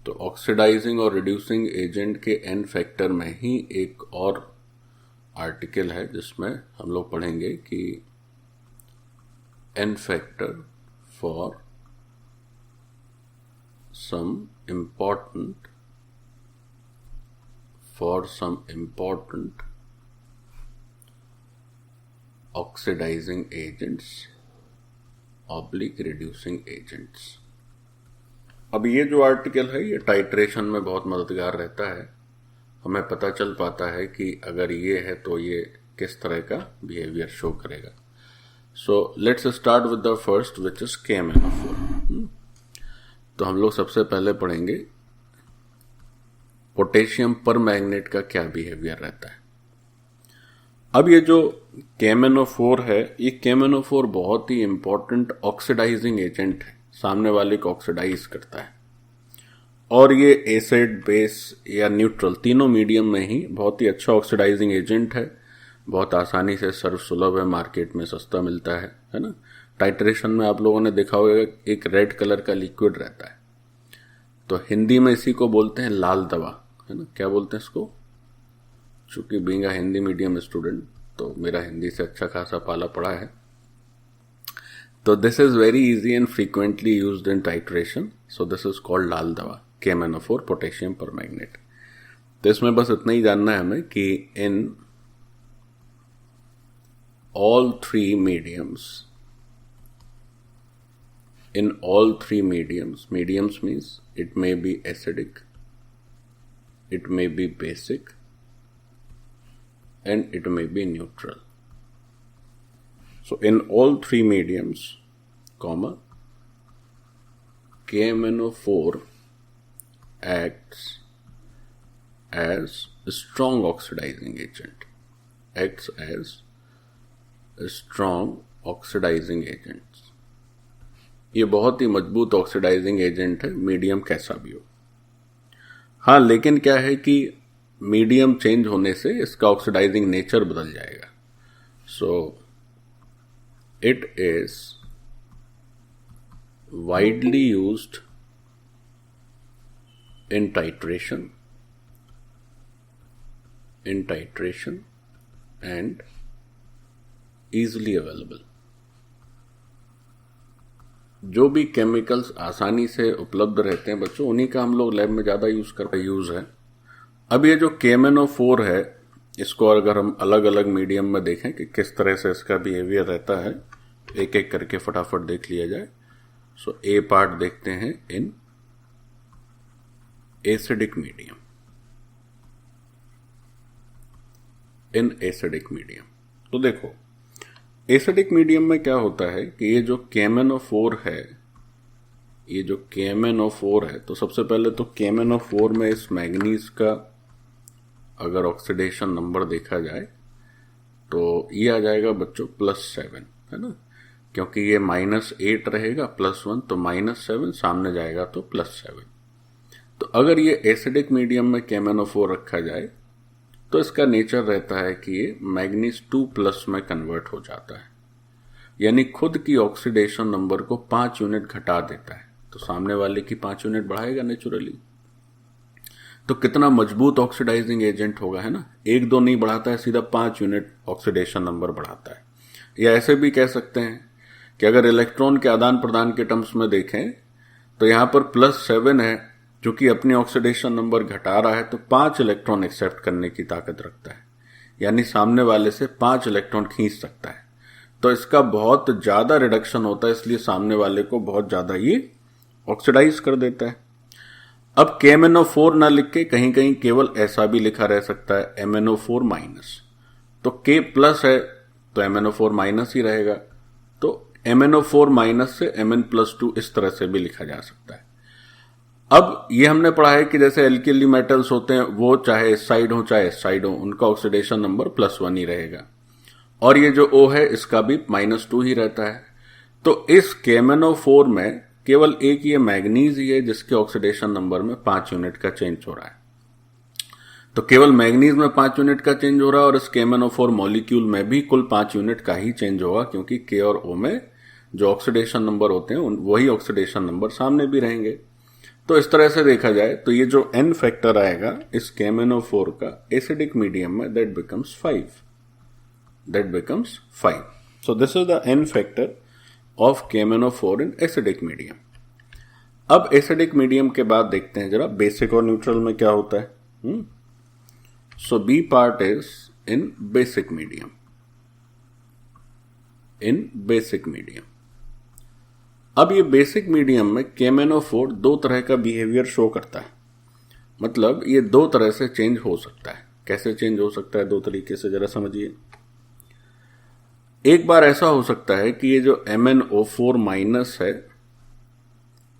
तो ऑक्सीडाइजिंग और reducing agent के एन फैक्टर में ही एक और आर्टिकल है जिसमें हम लोग पढ़ेंगे कि N factor for some important oxidizing agents oblique reducing agents. अब ये जो आर्टिकल है ये टाइट्रेशन में बहुत मददगार रहता है। हमें पता चल पाता है कि अगर ये है तो ये किस तरह का बिहेवियर शो करेगा। So let's start with the first which is KMnO4। तो हम लोग सबसे पहले पढ़ेंगे पोटेशियम पर मैग्नेट का क्या बिहेवियर रहता है। अब ये जो KMnO4 है, ये KMnO4 बहुत ही इंपॉर्टेंट ऑक्सीडाइजिंग एजेंट है, सामने वाले को ऑक्सीडाइज करता है। और ये एसिड, बेस या न्यूट्रल तीनों मीडियम में ही बहुत ही अच्छा ऑक्सीडाइजिंग एजेंट है। बहुत आसानी से सर्वसुलभ है, मार्केट में सस्ता मिलता है ना। टाइट्रेशन में आप लोगों ने देखा होगा एक रेड कलर का लिक्विड रहता है, तो हिंदी में इसी को बोलते हैं लाल दवा, है ना। क्या बोलते हैं इसको? चूंकि being a Hindi medium student तो मेरा हिंदी से अच्छा खासा पाला पड़ा है। तो this is very easy and frequently used in titration, so this is called lal dawa, KMnO4 potassium पर मैग्नेट। तो इसमें बस इतना ही जानना है हमें कि इन all three mediums, mediums means it may be acidic, it may be basic, and it may be neutral. So in all three mediums, KMnO4 acts as a strong oxidizing agent, ये बहुत ही मजबूत ऑक्सीडाइजिंग एजेंट है, medium कैसा भी हो। हाँ, लेकिन क्या है कि मीडियम चेंज होने से इसका ऑक्सीडाइजिंग नेचर बदल जाएगा। So it is widely used in titration and easily available। जो भी केमिकल्स आसानी से उपलब्ध रहते हैं बच्चों, उन्हीं का हम लोग लैब में ज़्यादा यूज़ है। अब ये जो KMnO4 है, इसको अगर हम अलग अलग मीडियम में देखें कि किस तरह से इसका बिहेवियर रहता है, एक एक करके फटाफट देख लिया जाए। सो ए पार्ट देखते हैं इन एसिडिक मीडियम। तो देखो एसिडिक मीडियम में क्या होता है कि ये जो KMnO4 है, तो सबसे पहले तो KMnO4 में इस मैग्नीज का अगर ऑक्सीडेशन नंबर देखा जाए तो ये आ जाएगा बच्चों +7, है ना। क्योंकि ये -8 रहेगा, +1 तो -7, सामने जाएगा तो +7। तो अगर ये एसिडिक मीडियम में KMnO4 रखा जाए तो इसका नेचर रहता है कि ये मैग्नीज 2+ में कन्वर्ट हो जाता है, यानी खुद की ऑक्सीडेशन नंबर को 5 यूनिट घटा देता है। तो सामने वाले की 5 यूनिट बढ़ाएगा नेचुरली। तो कितना मजबूत ऑक्सीडाइजिंग एजेंट होगा, है ना। 1-2 नहीं बढ़ाता है, सीधा 5 यूनिट ऑक्सीडेशन नंबर बढ़ाता है। या ऐसे भी कह सकते हैं कि अगर इलेक्ट्रॉन के आदान प्रदान के टर्म्स में देखें तो यहां पर +7 है, जो कि अपनी ऑक्सीडेशन नंबर घटा रहा है, तो 5 इलेक्ट्रॉन एक्सेप्ट करने की ताकत रखता है, यानी सामने वाले से 5 इलेक्ट्रॉन खींच सकता है। तो इसका बहुत ज्यादा रिडक्शन होता है, इसलिए सामने वाले को बहुत ज्यादा ये ऑक्सीडाइज कर देता है। अब KMnO4 ना लिख के कहीं कहीं केवल ऐसा भी लिखा रह सकता है MnO4-। तो K+ है तो MnO4- ही रहेगा, तो MnO4- से Mn+2 इस तरह से भी लिखा जा सकता है। अब ये हमने पढ़ा है कि जैसे एल्किली मेटल्स होते हैं, वो चाहे इस साइड हो चाहे इस साइड हो, उनका ऑक्सीडेशन नंबर +1 ही रहेगा। और ये जो O है इसका भी -2 ही रहता है। तो इस KMnO4 में केवल एक ये मैग्नीज ही है जिसके ऑक्सीडेशन नंबर में 5 यूनिट का चेंज हो रहा है। तो केवल मैग्नीज में 5 यूनिट का चेंज हो रहा है, और इस KMnO4 मॉलिक्यूल में भी कुल 5 यूनिट का ही चेंज होगा, क्योंकि K और O में जो ऑक्सीडेशन नंबर होते हैं वही ऑक्सीडेशन नंबर सामने भी रहेंगे। तो इस तरह से देखा जाए तो ये जो n फैक्टर आएगा इस KMnO4 का एसिडिक मीडियम में, that becomes 5. So this is the n factor of KMnO4 in acidic medium. अब एसिडिक मीडियम के बाद देखते हैं जरा बेसिक और न्यूट्रल में क्या होता है. So B part is in basic medium. अब ये बेसिक मीडियम में KMnO4 दो तरह का बिहेवियर शो करता है. मतलब ये दो तरह से चेंज हो सकता है. कैसे चेंज हो सकता है? दो तरीके से जरा समझिए. एक बार ऐसा हो सकता है कि ये जो MnO4 माइनस है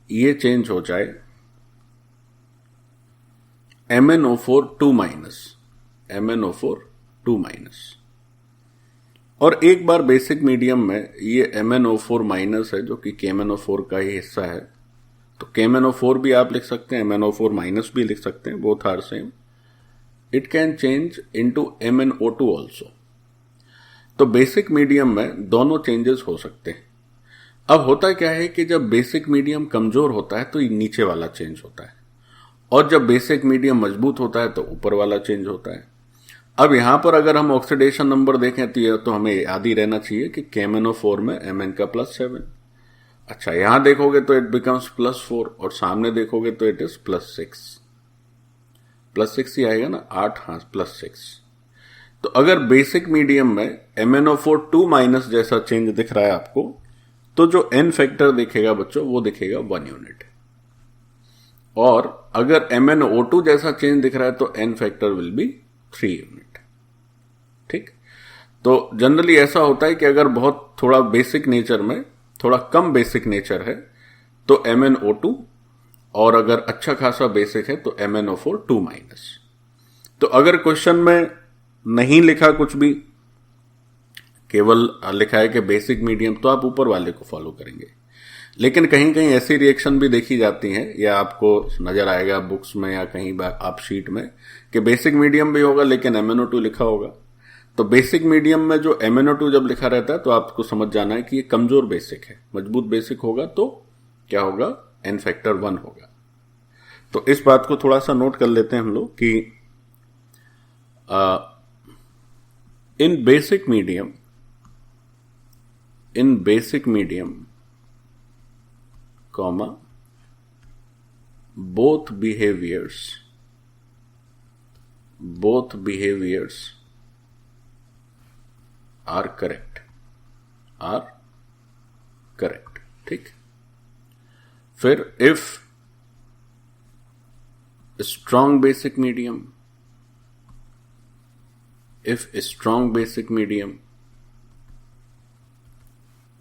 ये चेंज हो जाए MnO4 2 माइनस. और एक बार बेसिक मीडियम में ये MnO4 माइनस है जो कि KMnO4 का ही हिस्सा है. तो KMnO4 भी आप लिख सकते हैं, MnO4 माइनस भी लिख सकते हैं, both are same. It can change into MnO2 also. तो बेसिक मीडियम में दोनों चेंजेस हो सकते हैं. अब होता क्या है कि जब बेसिक मीडियम कमजोर होता है तो ये नीचे वाला चेंज होता है, और जब बेसिक मीडियम मजबूत होता है तो ऊपर वाला चेंज होता है. अब यहां पर अगर हम ऑक्सीडेशन नंबर देखें तो हमें याद ही रहना चाहिए कि KMnO4 में Mn का +7. अच्छा, यहां देखोगे तो इट बिकम्स +4 और सामने देखोगे तो इट इज +6 ही आएगा ना. 8, हाँ, +6. तो अगर बेसिक मीडियम में MnO4 2 माइनस जैसा चेंज दिख रहा है आपको, तो जो n फैक्टर दिखेगा बच्चों वो दिखेगा 1 यूनिट. और अगर MnO2 जैसा चेंज दिख रहा है तो n factor will be 3 unit. ठीक. तो जनरली ऐसा होता है कि अगर बहुत थोड़ा बेसिक नेचर में थोड़ा कम बेसिक नेचर है तो MnO2, और अगर अच्छा खासा बेसिक है तो MnO4 2 माइनस. तो अगर क्वेश्चन में नहीं लिखा कुछ भी, केवल लिखा है कि बेसिक मीडियम, तो आप ऊपर वाले को फॉलो करेंगे. लेकिन कहीं कहीं ऐसी रिएक्शन भी देखी जाती हैं, या आपको नजर आएगा बुक्स में या कहीं आप शीट में कि बेसिक मीडियम भी होगा लेकिन MnO2 लिखा होगा. तो बेसिक मीडियम में जो MnO2 जब लिखा रहता है तो आपको समझ जाना है कि ये कमजोर बेसिक है. मजबूत बेसिक होगा तो क्या होगा? n फैक्टर 1 होगा. तो इस बात को थोड़ा सा नोट कर लेते हैं हम लोग कि in basic medium comma both behaviors are correct. ठीक. फिर if strong basic medium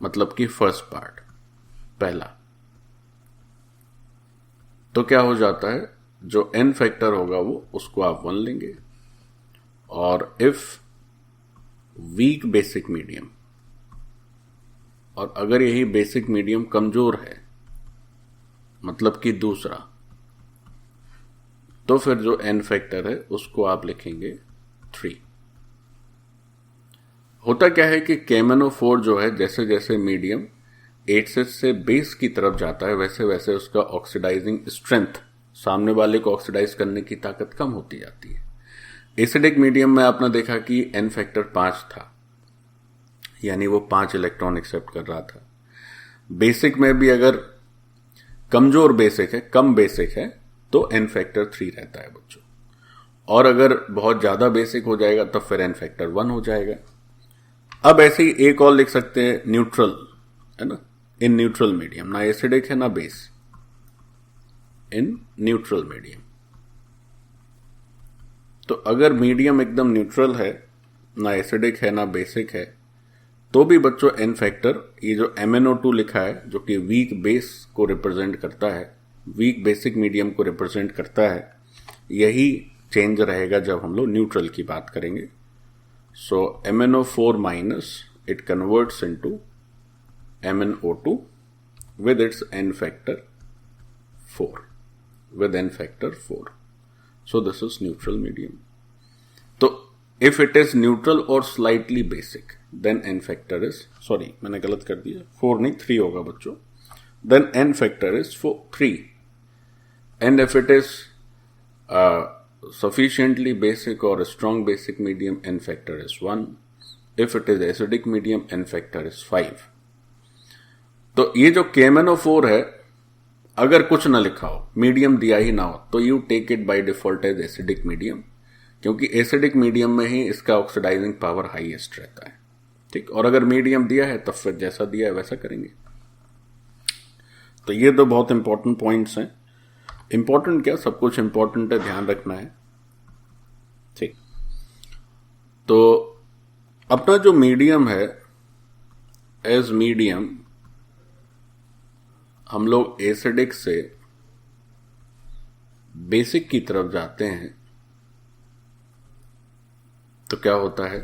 मतलब कि फर्स्ट पार्ट पहला, तो क्या हो जाता है, जो n फैक्टर होगा वो उसको आप 1 लेंगे. और इफ वीक बेसिक मीडियम, और अगर यही बेसिक मीडियम कमजोर है मतलब कि दूसरा, तो फिर जो n फैक्टर है उसको आप लिखेंगे 3. होता क्या है कि KMnO4 जो है जैसे जैसे मीडियम 8 से बेस की तरफ जाता है वैसे वैसे उसका ऑक्सीडाइजिंग स्ट्रेंथ, सामने वाले को ऑक्सीडाइज करने की ताकत कम होती जाती है. एसिडिक मीडियम में आपने देखा कि n फैक्टर 5 था, यानी वो 5 इलेक्ट्रॉन एक्सेप्ट कर रहा था. बेसिक में भी अगर कमजोर बेसिक है, कम बेसिक है, तो n फैक्टर 3 रहता है बच्चों. और अगर बहुत ज्यादा बेसिक हो जाएगा तब फिर n फैक्टर 1 हो जाएगा. अब ऐसे ही एक और लिख सकते हैं न्यूट्रल, है ना. इन न्यूट्रल मीडियम, ना एसिडिक है ना बेस, इन न्यूट्रल मीडियम. तो अगर मीडियम एकदम न्यूट्रल है, ना एसिडिक है ना बेसिक है, तो भी बच्चों n फैक्टर, ये जो MnO2 लिखा है जो कि वीक बेस को रिप्रेजेंट करता है, वीक बेसिक मीडियम को रिप्रेजेंट करता है, यही चेंज रहेगा जब हम लोग न्यूट्रल की बात करेंगे. सो MnO4 minus it converts into MnO2 with its n factor 4. So this is neutral medium. So if it is neutral or slightly basic, then n factor is, sorry मैंने गलत कर दिया, 4 नहीं 3 होगा बच्चों. Then n factor is 3. and if it is sufficiently basic or a strong basic medium, n factor is 1. If it is acidic medium, n factor is 5. तो ये जो KMnO4 है, अगर कुछ ना लिखा हो, मीडियम दिया ही ना हो, तो you take it by default as acidic medium, क्योंकि एसिडिक मीडियम में ही इसका ऑक्सीडाइजिंग पावर हाईएस्ट रहता है, ठीक। और अगर मीडियम दिया है तब फिर जैसा दिया है वैसा करेंगे। तो ये तो बहुत इंपॉर्टेंट पॉइंट्स हैं। इंपॉर्टेंट क्या, सब कुछ इंपॉर्टेंट है, ध्यान रखना है, ठीक। तो अपना जो मीडियम है, एज मीडियम हम लोग एसिडिक से बेसिक की तरफ जाते हैं, तो क्या होता है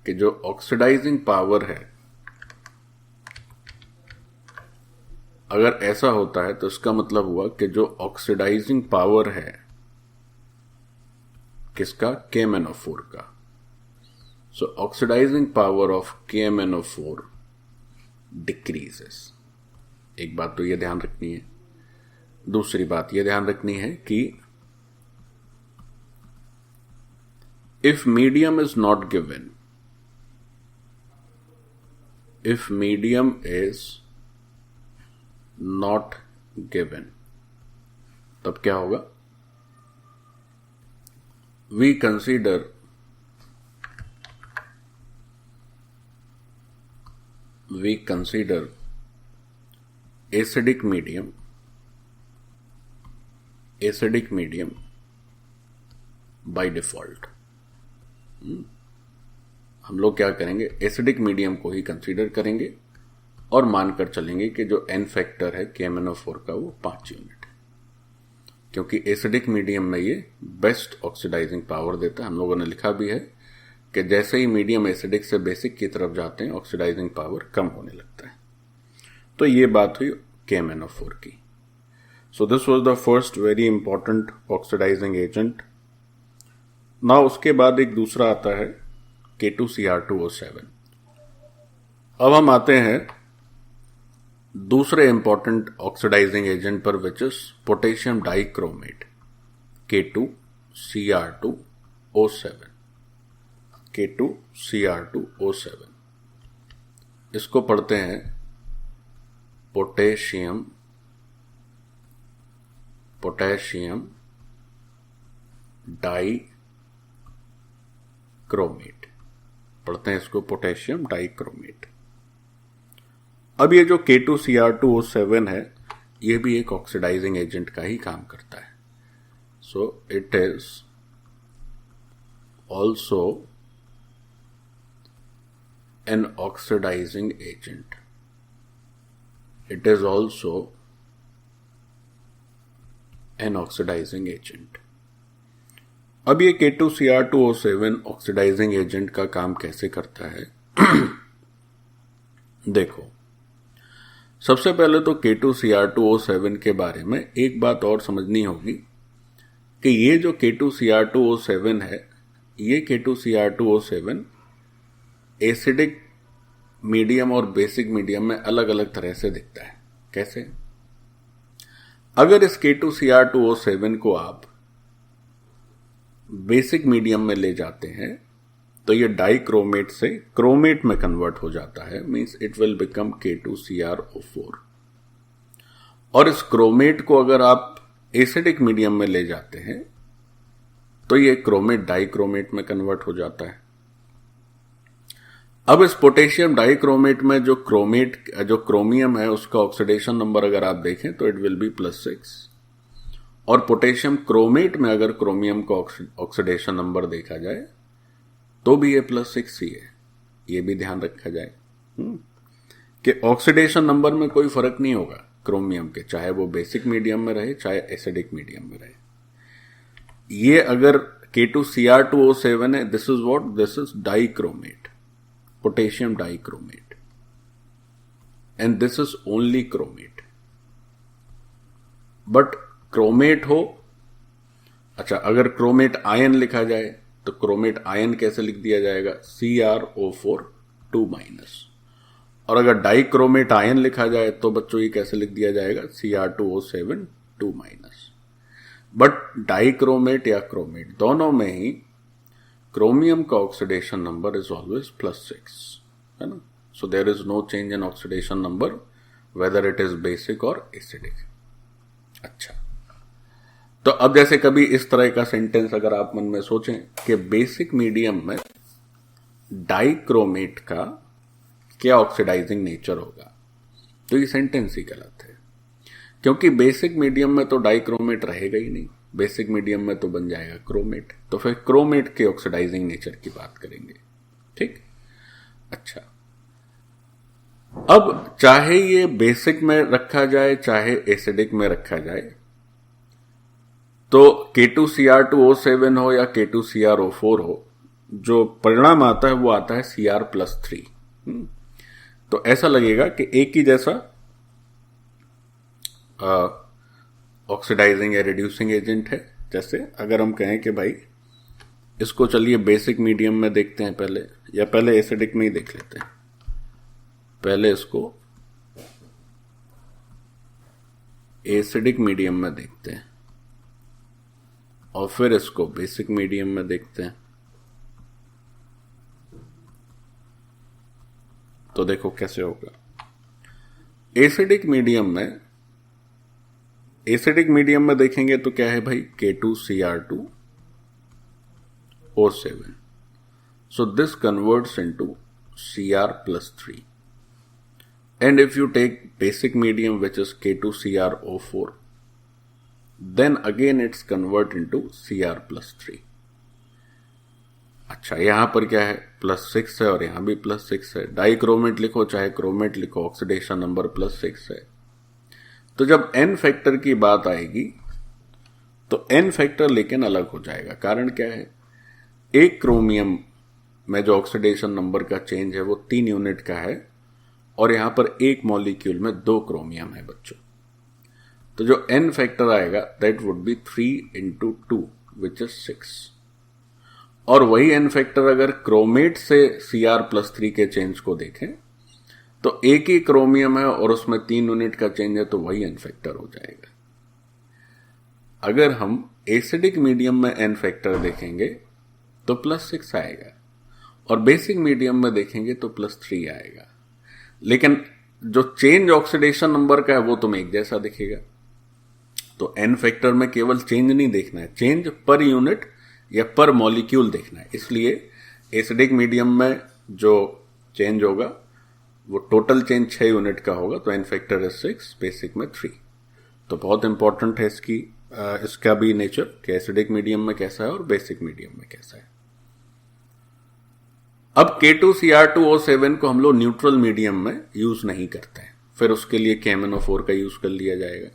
कि जो ऑक्सीडाइजिंग पावर है, अगर ऐसा होता है तो इसका मतलब हुआ कि जो ऑक्सीडाइजिंग पावर है किसका, KMnO4 का, so oxidizing power of KMnO4 decreases. एक बात तो ये ध्यान रखनी है। दूसरी बात ये ध्यान रखनी है कि if medium is not given, if medium is not given, तब क्या होगा, we consider acidic medium by default। हम लोग क्या करेंगे, एसिडिक मीडियम को ही कंसीडर करेंगे और मानकर चलेंगे कि जो n फैक्टर है KMnO4 का वो 5 यूनिट है, क्योंकि एसिडिक मीडियम में ये बेस्ट ऑक्सीडाइजिंग पावर देता है। हम लोगों ने लिखा भी है कि जैसे ही मीडियम एसिडिक से बेसिक की तरफ जाते हैं ऑक्सीडाइजिंग पावर कम होने लगता है। तो ये बात हुई KMnO4 की। So this was the first very important oxidizing agent. Now उसके बाद एक दूसरा आता है K2Cr2O7। अब हम आते हैं दूसरे इंपॉर्टेंट ऑक्सीडाइजिंग एजेंट पर, which is potassium dichromate K2Cr2O7। K2Cr2O7 इसको पढ़ते हैं पोटेशियम डाइक्रोमेट, पढ़ते हैं इसको पोटेशियम डाइक्रोमेट। अब ये जो K2Cr2O7 है, ये भी एक ऑक्सीडाइजिंग एजेंट का ही काम करता है। So it is also an oxidizing agent. It is also an oxidizing agent. अब ये K2Cr2O7 ऑक्सीडाइजिंग एजेंट का काम कैसे करता है देखो, सबसे पहले तो K2Cr2O7 के बारे में एक बात और समझनी होगी कि ये जो K2Cr2O7 है, ये K2Cr2O7 एसिडिक मीडियम और बेसिक मीडियम में अलग अलग तरह से दिखता है। कैसे, अगर इस K2Cr2O7 को आप बेसिक मीडियम में ले जाते हैं तो ये डाइक्रोमेट से क्रोमेट में कन्वर्ट हो जाता है, means it will become K2Cr4। और इस क्रोमेट को अगर आप एसिडिक मीडियम में ले जाते हैं तो ये क्रोमेट डाइक्रोमेट में कन्वर्ट हो जाता है। अब इस पोटेशियम डाइक्रोमेट में जो क्रोमियम है उसका ऑक्सीडेशन नंबर अगर आप देखें तो इट विल बी +6, और पोटेशियम क्रोमेट में अगर क्रोमियम का ऑक्सीडेशन नंबर देखा जाए तो भी ये +6 ही है। ये भी ध्यान रखा जाए कि ऑक्सीडेशन नंबर में कोई फर्क नहीं होगा क्रोमियम के, चाहे वो बेसिक मीडियम में रहे चाहे एसिडिक मीडियम में रहे। ये अगर K2Cr2O7 है, this is what, this is dichromate, potassium dichromate, and this is only chromate. But chromate हो, अच्छा अगर क्रोमेट आयन लिखा जाए तो क्रोमेट आयन कैसे लिख दिया जाएगा, CrO4 2-, और अगर डाइक्रोमेट आयन लिखा जाए तो बच्चों ये कैसे लिख दिया जाएगा, Cr2O7 2-। बट डाइक्रोमेट या क्रोमेट दोनों में ही क्रोमियम का ऑक्सीडेशन नंबर इज ऑलवेज +6, है ना। So there is no change in oxidation number whether it is basic और एसिडिक। अच्छा, तो अब जैसे कभी इस तरह का सेंटेंस अगर आप मन में सोचें कि बेसिक मीडियम में डाइक्रोमेट का क्या ऑक्सीडाइजिंग नेचर होगा, तो ये सेंटेंस ही गलत है, क्योंकि बेसिक मीडियम में तो डाइक्रोमेट रहेगा ही नहीं, बेसिक मीडियम में तो बन जाएगा क्रोमेट, तो फिर क्रोमेट के ऑक्सीडाइजिंग नेचर की बात करेंगे। ठीक, अच्छा, अब चाहे ये बेसिक में रखा जाए चाहे एसिडिक में रखा जाए, तो K2Cr2O7 हो या K2CrO4 हो, जो परिणाम आता है वो आता है Cr+3। तो ऐसा लगेगा कि एक ही जैसा ऑक्सीडाइजिंग या रिड्यूसिंग एजेंट है। जैसे अगर हम कहें कि भाई इसको चलिए बेसिक मीडियम में देखते हैं पहले, या पहले एसिडिक में ही देख लेते हैं, पहले इसको एसिडिक मीडियम में देखते हैं और फिर इसको बेसिक मीडियम में देखते हैं। तो देखो कैसे होगा। एसिडिक मीडियम में देखेंगे तो क्या है भाई, K2Cr2O7, so this converts into Cr+3, and if you take basic medium which is K2CrO4, then again it's convert into Cr+3। अच्छा, यहां पर क्या है, +6 है और यहां भी +6 है। डाइक्रोमेट लिखो चाहे क्रोमेट लिखो, ऑक्सीडेशन नंबर +6 है। तो जब n फैक्टर की बात आएगी तो n फैक्टर लेकिन अलग हो जाएगा। कारण क्या है, एक क्रोमियम में जो ऑक्सीडेशन नंबर का चेंज है वो 3 यूनिट का है, और यहां पर एक मॉलिक्यूल में 2 क्रोमियम है बच्चों। तो जो n फैक्टर आएगा that would be 3 × 2 which is 6। और वही n फैक्टर अगर क्रोमेट से Cr+3 के चेंज को देखें तो एक ही क्रोमियम है और उसमें 3 यूनिट का चेंज है, तो वही n फैक्टर हो जाएगा। अगर हम एसिडिक मीडियम में n फैक्टर देखेंगे तो +6 आएगा, और बेसिक मीडियम में देखेंगे तो +3 आएगा। लेकिन जो चेंज ऑक्सीडेशन नंबर का है वो तुम्हें एक जैसा दिखेगा। तो n फैक्टर में केवल चेंज नहीं देखना है, चेंज पर यूनिट या पर मॉलिक्यूल देखना है। इसलिए एसिडिक मीडियम में जो चेंज होगा वो टोटल चेंज 6 यूनिट का होगा, तो n फैक्टर इज 6, बेसिक में 3। तो बहुत इंपॉर्टेंट है इसका भी नेचर कि एसिडिक मीडियम में कैसा है और बेसिक मीडियम में कैसा है। अब K2Cr2O7 को हम लोग न्यूट्रल मीडियम में यूज नहीं करते हैं, फिर उसके लिए KMnO4 का यूज कर लिया जाएगा।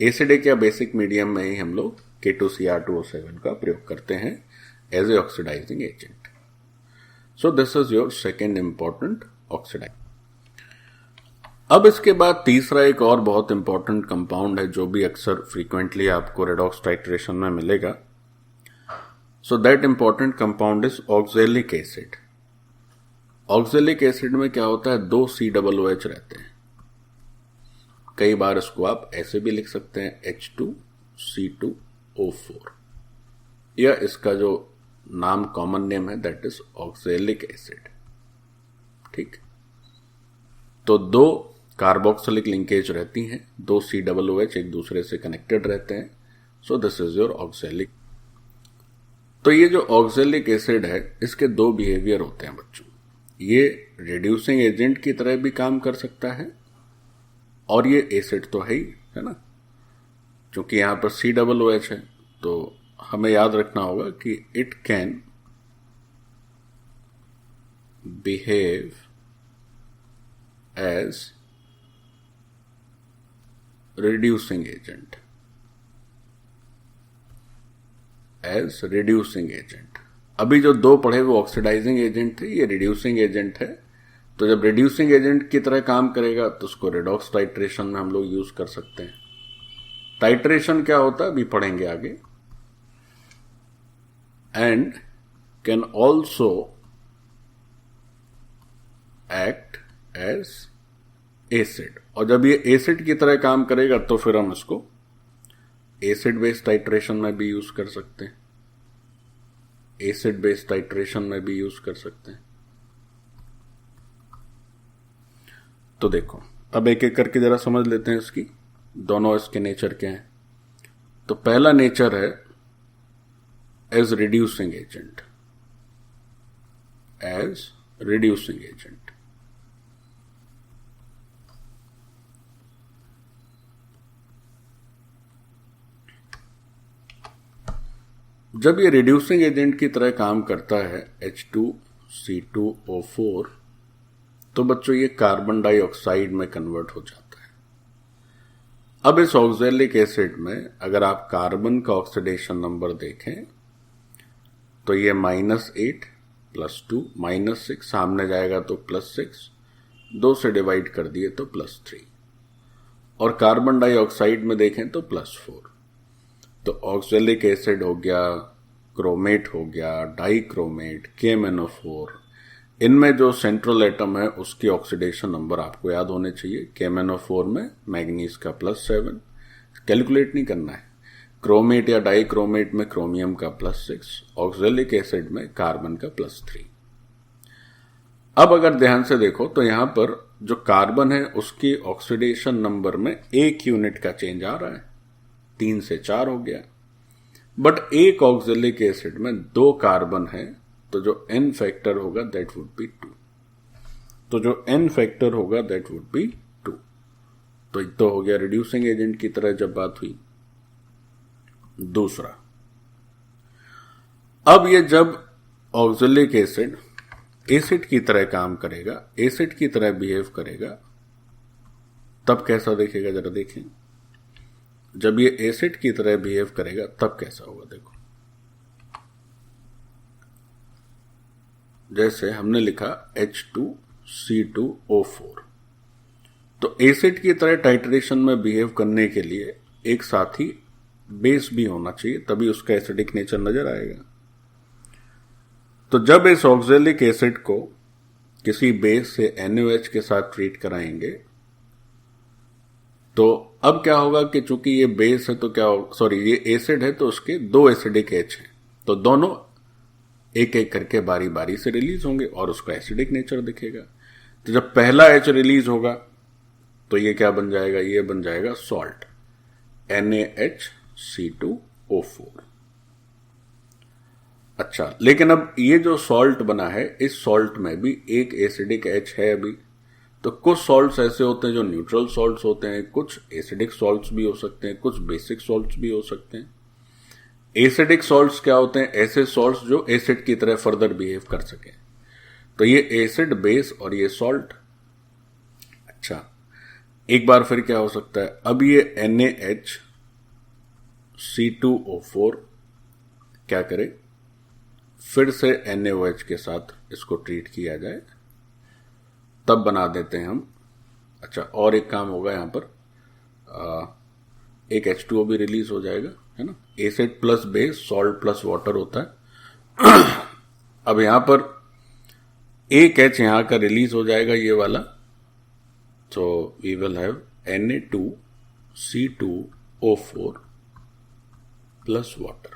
एसिडिक या बेसिक मीडियम में ही हम लोग K2Cr2O7 का प्रयोग करते हैं as a oxidizing agent. So this is your second important oxidize. अब इसके बाद तीसरा एक और बहुत इंपॉर्टेंट कंपाउंड है जो भी अक्सर फ्रीक्वेंटली आपको रेडॉक्स टाइट्रेशन में मिलेगा। So that important compound is oxalic acid. Oxalic acid में क्या होता है, 2 COOH रहते हैं। कई बार इसको आप ऐसे भी लिख सकते हैं H2C2O4, या इसका जो नाम कॉमन नेम है दैट इज ऑक्सैलिक एसिड। ठीक, तो 2 कार्बोक्सिलिक लिंकेज रहती हैं, 2 COOH एक दूसरे से कनेक्टेड रहते हैं। सो दिस इज योर ऑक्सैलिक। तो ये जो ऑक्सैलिक एसिड है इसके 2 बिहेवियर होते हैं बच्चों। ये रिड्यूसिंग एजेंट की तरह भी काम कर सकता है, और ये एसिड तो है ही, है ना, क्योंकि यहां पर COOH है। तो हमें याद रखना होगा कि it can behave as reducing agent, अभी जो 2 पढ़े वो ऑक्सीडाइजिंग एजेंट थे, ये रिड्यूसिंग एजेंट है। तो जब रिड्यूसिंग एजेंट की तरह काम करेगा तो उसको रेडॉक्स टाइट्रेशन में हम लोग यूज कर सकते हैं। टाइट्रेशन क्या होता है अभी पढ़ेंगे आगे। And can also act as acid, और जब ये एसिड की तरह काम करेगा तो फिर हम इसको एसिड बेस टाइट्रेशन में भी यूज कर सकते हैं, एसिड बेस टाइट्रेशन में भी यूज कर सकते हैं। तो देखो अब एक एक करके जरा समझ लेते हैं इसकी, दोनों इसके नेचर क्या हैं। तो पहला नेचर है as reducing agent, as reducing agent. जब ये रिड्यूसिंग एजेंट की तरह काम करता है H2C2O4, तो बच्चों ये कार्बन डाइऑक्साइड में कन्वर्ट हो जाता है। अब इस ऑक्सैलिक एसिड में अगर आप कार्बन का ऑक्सीडेशन नंबर देखें तो ये -8 +2 -6, सामने जाएगा तो +6, 2 से डिवाइड कर दिए तो +3, और कार्बन डाइऑक्साइड में देखें तो +4। तो ऑक्सैलिक एसिड हो गया, क्रोमेट हो गया, डाइक्रोमेट, KMnO4, इनमें जो सेंट्रल एटम है उसके ऑक्सीडेशन नंबर आपको याद होने चाहिए। KMnO4 में मैग्नीज का +7, कैलकुलेट नहीं करना है। क्रोमेट या डाइक्रोमेट में क्रोमियम का +6, ऑक्सैलिक एसिड में कार्बन का +3। अब अगर ध्यान से देखो तो यहां पर जो कार्बन है उसकी ऑक्सीडेशन नंबर में 1 यूनिट का चेंज आ रहा है, 3 से 4 हो गया। बट एक ऑक्सैलिक एसिड में 2 कार्बन है, तो जो n फैक्टर होगा दैट वुड बी 2। तो जो n फैक्टर होगा दैट वुड बी 2। तो हो गया रिड्यूसिंग एजेंट की तरह जब बात हुई। दूसरा, अब ये जब ऑक्सैलिक एसिड एसिड की तरह काम करेगा, एसिड की तरह बिहेव करेगा, तब कैसा देखेगा जरा देखें। जब ये एसिड की तरह बिहेव करेगा तब कैसा होगा देखो। जैसे हमने लिखा H2C2O4, तो एसिड की तरह टाइट्रेशन में बिहेव करने के लिए एक साथी बेस भी होना चाहिए, तभी उसका एसिडिक नेचर नजर आएगा। तो जब इस ऑक्सैलिक एसिड को किसी बेस से NaOH के साथ ट्रीट कराएंगे तो अब क्या होगा कि चूंकि ये बेस है तो क्या सॉरी ये एसिड है तो उसके 2 एसिडिक H हैं, तो दोनों एक एक करके बारी बारी से रिलीज होंगे और उसका एसिडिक नेचर दिखेगा। तो जब पहला H रिलीज होगा तो ये क्या बन जाएगा, ये बन जाएगा सॉल्ट NaHC2O4। अच्छा, लेकिन अब ये जो सॉल्ट बना है इस सॉल्ट में भी एक एसिडिक H है अभी। तो कुछ सॉल्ट्स ऐसे होते हैं जो न्यूट्रल सॉल्ट्स होते हैं, कुछ एसिडिक सॉल्ट्स भी हो सकते हैं, कुछ बेसिक सॉल्ट्स भी हो सकते हैं। एसिडिक सॉल्ट्स क्या होते हैं, ऐसे सॉल्ट्स जो एसिड की तरह फर्दर बिहेव कर सके। तो ये एसिड बेस और ये सॉल्ट। अच्छा, एक बार फिर क्या हो सकता है, अब ये NaHC2O4 क्या करे, फिर से NaOH के साथ इसको ट्रीट किया जाए, तब बना देते हैं हम। अच्छा, और एक काम होगा यहां पर, एक H2O भी रिलीज हो जाएगा, है ना। Acid plus base, salt plus water होता है। अब यहां पर एक H यहां का रिलीज हो जाएगा, ये वाला। तो we will have Na2C2O4 plus water.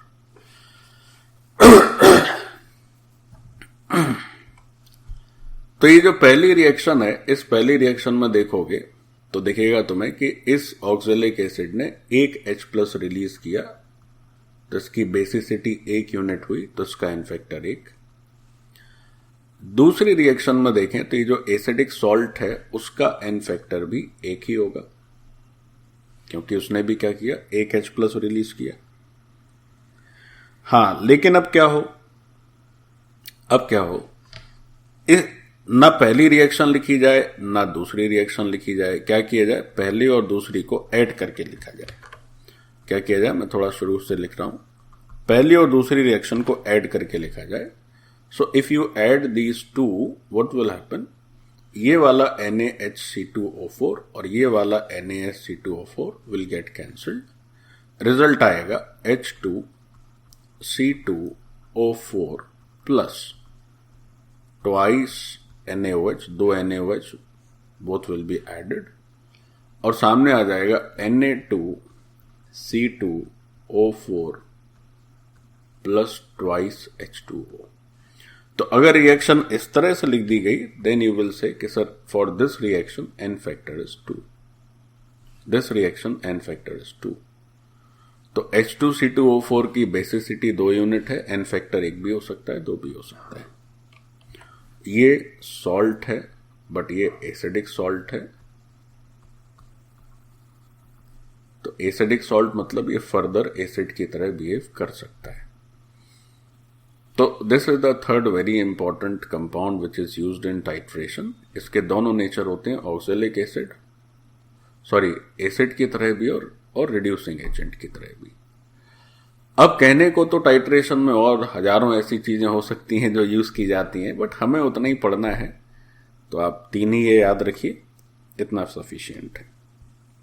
तो ये जो पहली रिएक्शन है, इस पहली रिएक्शन में देखोगे तो दिखेगा तुम्हें कि इस ऑक्सैलिक एसिड ने एक H+ रिलीज किया, तो इसकी बेसिसिटी 1 यूनिट हुई, तो इसका एन फैक्टर 1। दूसरी रिएक्शन में देखें तो ये जो एसिडिक सॉल्ट है उसका एन फैक्टर भी 1 ही होगा, क्योंकि उसने भी क्या किया, एक H+ रिलीज किया। हां, लेकिन अब क्या हो, ना पहली रिएक्शन लिखी जाए ना दूसरी रिएक्शन लिखी जाए। क्या किया जाए, पहली और दूसरी को ऐड करके लिखा जाए। क्या किया जाए, मैं थोड़ा शुरू से लिख रहा हूं, पहली और दूसरी रिएक्शन को ऐड करके लिखा जाए। So if you add these two, what will happen, ये वाला NaHC2O4 और ये वाला NaSC2O4 will get cancelled. Result आएगा H2C2O4 plus twice NaOH, 2 NaOH both will be added, और सामने आ जाएगा Na2 C2O4 plus twice H2O। तो अगर रिएक्शन इस तरह से लिख दी गई, देन यू विल से कि sir for this reaction n factor is 2, this reaction n factor is 2। तो H2C2O4 की बेसिसिटी 2 यूनिट है, n फैक्टर 1 भी हो सकता है, 2 भी हो सकता है। ये सॉल्ट है, बट ये एसिडिक सॉल्ट है। तो एसिडिक सॉल्ट मतलब ये फर्दर एसिड की तरह बिहेव कर सकता है। तो this is the third very important compound which is used in titration. इसके दोनों नेचर होते हैं, ऑक्जेलिक एसिड, सॉरी एसिड की तरह भी और रिड्यूसिंग एजेंट की तरह भी। अब कहने को तो टाइट्रेशन में और हजारों ऐसी चीजें हो सकती हैं जो यूज की जाती हैं, बट हमें उतना ही पढ़ना है, तो आप 3 ही ये याद रखिए, इतना सफिशिएंट है।